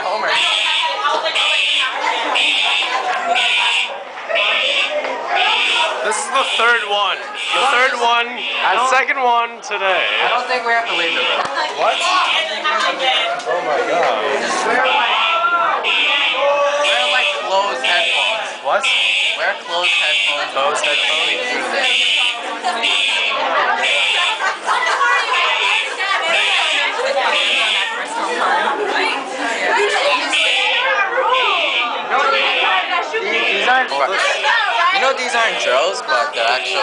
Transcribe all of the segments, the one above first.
by Homer. This is the third one. The third one, the second one today. I don't think we have to leave the room. What? Oh my god. Just wear like closed headphones. What? Wear closed headphones. Closed headphones? Through this. These aren't. You know these aren't drills, but they're actually.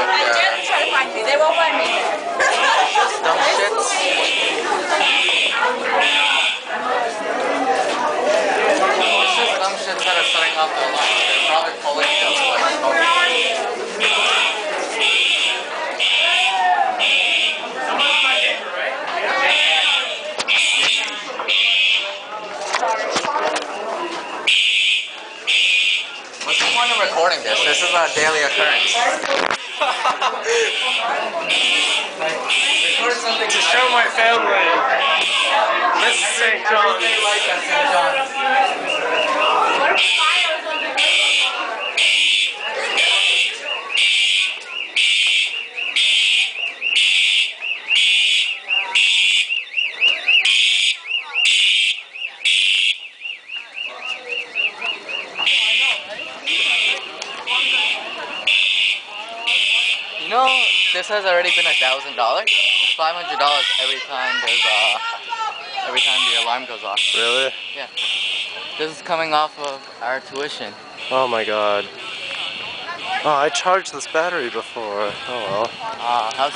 They won't find me. Just dumb shits. It's just dumb shits that are setting off their alarm. They're probably pulling just like What's the point of recording this? This is a daily occurrence. Record something To show my family. This is St. John's. Everyday life at St. John's. You know, this has already been $1,000. It's $500 every time the alarm goes off. Really? Yeah. This is coming off of our tuition. Oh my god. Oh, I charged this battery before. Oh well. How